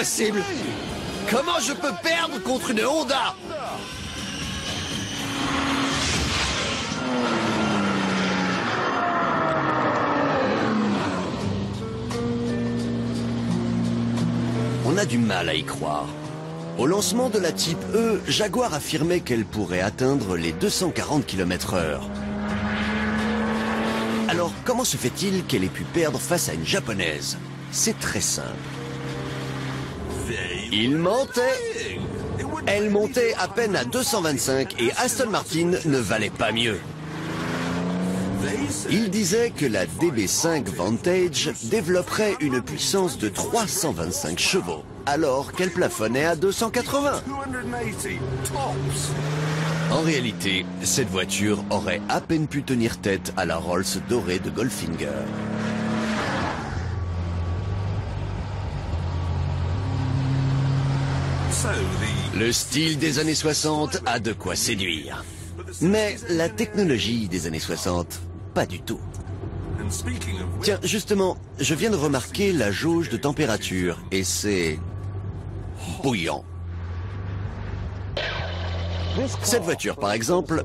possible! Comment je peux perdre contre une Honda? On a du mal à y croire. Au lancement de la Type E, Jaguar affirmait qu'elle pourrait atteindre les 240 km/h. Alors, comment se fait-il qu'elle ait pu perdre face à une japonaise? C'est très simple. Il mentait. Elle montait à peine à 225 et Aston Martin ne valait pas mieux. Il disait que la DB5 Vantage développerait une puissance de 325 chevaux, alors qu'elle plafonnait à 280. En réalité, cette voiture aurait à peine pu tenir tête à la Rolls dorée de Goldfinger. Le style des années 60 a de quoi séduire. Mais la technologie des années 60, pas du tout. Tiens, justement, je viens de remarquer la jauge de température et c'est bouillant. Cette voiture, par exemple,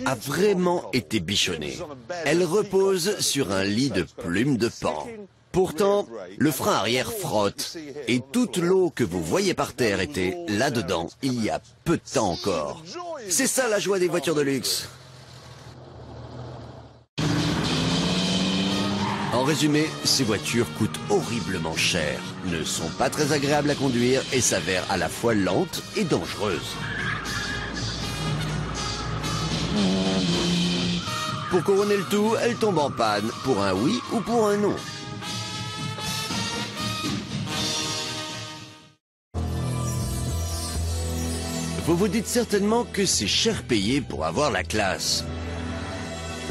a vraiment été bichonnée. Elle repose sur un lit de plumes de paon. Pourtant, le frein arrière frotte et toute l'eau que vous voyez par terre était là-dedans il y a peu de temps encore. C'est ça la joie des voitures de luxe. En résumé, ces voitures coûtent horriblement cher, ne sont pas très agréables à conduire et s'avèrent à la fois lentes et dangereuses. Pour couronner le tout, elles tombent en panne, pour un oui ou pour un non. Vous vous dites certainement que c'est cher payé pour avoir la classe.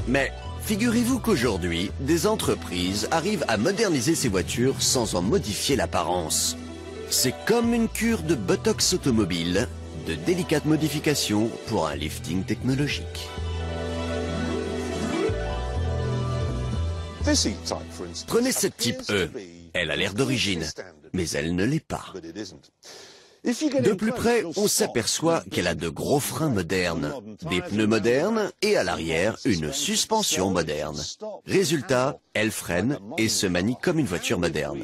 Mais figurez-vous qu'aujourd'hui, des entreprises arrivent à moderniser ces voitures sans en modifier l'apparence. C'est comme une cure de botox automobile, de délicates modifications pour un lifting technologique. Prenez cette Type E. Elle a l'air d'origine, mais elle ne l'est pas. De plus près, on s'aperçoit qu'elle a de gros freins modernes, des pneus modernes et à l'arrière, une suspension moderne. Résultat, elle freine et se manie comme une voiture moderne.